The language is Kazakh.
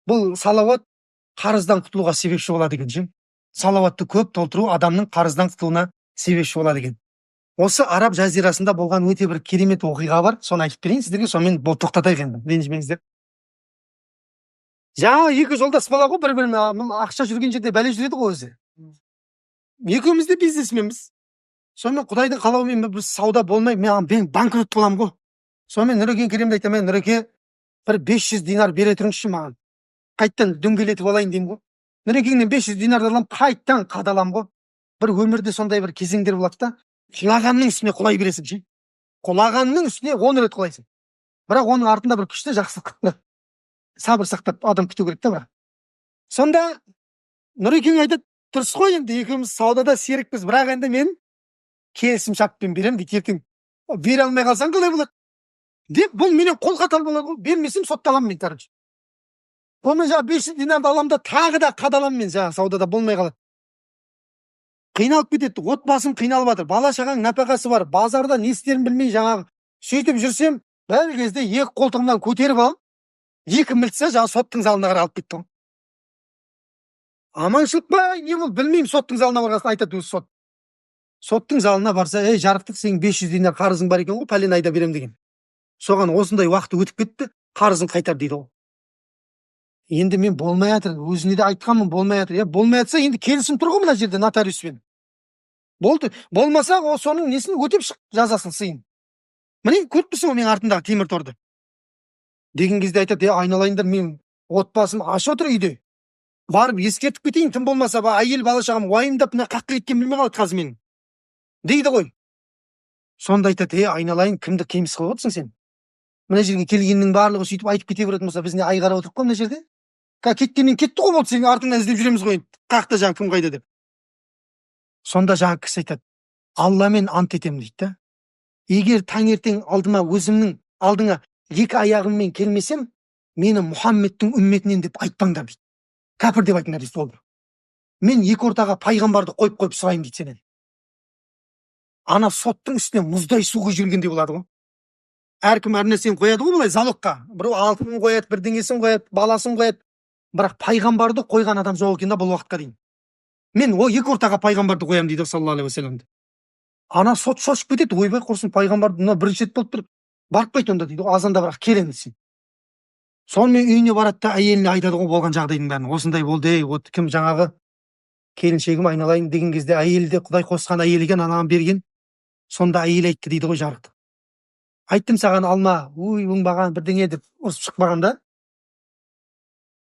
Бұл салауат қарыздан құтылуға себепші болады екен ше. Салауатты көп толтыру адамның қарыздан құтылуына себепші болады екен. Осы араб жазирасында болған өте бір керемет оқиға бар. Соны айтып берейін сіздерге, сонымен тоқтатайық енді. Ренжімеңіздер. Жаңа екі жолдас бала ғой, бір-біріне ақша жүрген жерде бәле жүреді ғой өзі. Екеуміз де бизнесменбіз. Сонымен Құдайдың қалауымен біз сауда болмай, мен банкрот боламын ғой. Сонымен Нұрекен Керемді айтамын, Нұреке, бір 500 динар бере тұрыңызшы маған. Қайттан дөңгелетіп алайын деймін ғой. Нұрекеңнен 500 динарды аламын, қайттан қадалам ғой. Бір өмірде сондай бір кезеңдер болады да, құлағанның үстіне құлай бересің ше. Құлағанның үстіне 10 рет құлайсың. Бірақ оның артында бір күшті жақсылық, сабыр сақтап адам күту керек та бірақ. Сонда Нұрекең айтады, дұрыс қой, енді екеуміз саудада серікпіз, бірақ енді мен келісім шартпен беремін дейді, ертең бере алмай қалсаң қалай болады деп, бұл менен қолхат алып алады ғой. Бермесем сотталамын мен, короче. Бұны жаңа 500 динарды аламын да тағы да қадаламын мен, жаңа саудада болмай қалады. Қиналып кетеді, отбасым қиналып жатыр, бала шағаң нәпақасы бар, базарда не істерін білмей жаңағы сөйтіп жүрсем, бір кезде екі қолтығымнан көтеріп алып, екі мілтсе жаңа соттың залына қарай алып кетті ғой. Аманшылық па, не бұл, білмеймін, соттың залына барғасын айтады өзі сот. Соттың залына барса, жарықтық, сенің 500 динар қарызың бар екен ғой, пәлен айда берем деген. Соған осындай уақыты өтіп кетті, қарызың қайтар дейді ғой. Енді мен болмай жатыр, өзіне де айтқанмын, болмай жатыр. Болмай жатса, енді келісім тұр ғой мына жерде нотариуспен. Болды, болмаса, соның несін өтеп шық, жазасын, сыйын. Міне, көріп тұрсың ғой мен артындағы темір торды. Деген кезде айтады, айналайындар, мен отбасым аш отыр үйде. Барып ескертіп кетейін, тым болмаса, әйел бала шағам уайымдап, мына қаққа кеткен білмей қалады қазір менің. Дейді ғой. Сонда айтады, айналайын, кімді кеміс қылып отырсың сен? Мына жерге келгеннің барлығы сөйтіп айтып кете беретін болса, біз не ай қарап отырып қой мына жерде? Кеткеннен кетті ғой, болды, сенің артыңнан іздеп жүреміз ғой. Қақта жаңа кім қайда деп. Сонда жаңа кісі айтады, Алламен ант етемін дейді да. Егер таңертең алдыма өзімнің алдыңа екі аяғыммен келмесем, мені Мұхаммедтің үмметінен деп айтпаңдар дейді. Кәпір деп айтыңдар дейді ол. Мен екі ортаға пайғамбарды қойып сұрайын дейді сенен. Ана соттың үстіне мұздай суға жүргендей болады ғой. Әркім әр нәрсені қояды ғой былай залогқа. Біреу алтынын қояды, бірдеңесін қояды, баласын қояды. Бірақ пайғамбарды қойған адам жоқ екен да бұл уақытқа дейін. Мен о екі ортаға пайғамбарды қоямын дейді саллаллаху алейхи уассалам. Ана сот шошып кетеді, ойбай құрсын, пайғамбарды мына бірінші рет болып тұр. Барып қайт онда дейді, азанда бірақ келеңіз сен. Сонымен үйіне барады да әйеліне айтады ғой болған жағдайдың бәрін. Осындай болды, кім жаңағы келіншегім айналайын деген кезде әйелі де Құдай қосқан әйел екен, анаған берген. Сонда әйел айтты дейді ғой жарықты. Айттым саған алма, оңбаған бірдеңе деп ұрысып шықпағанда,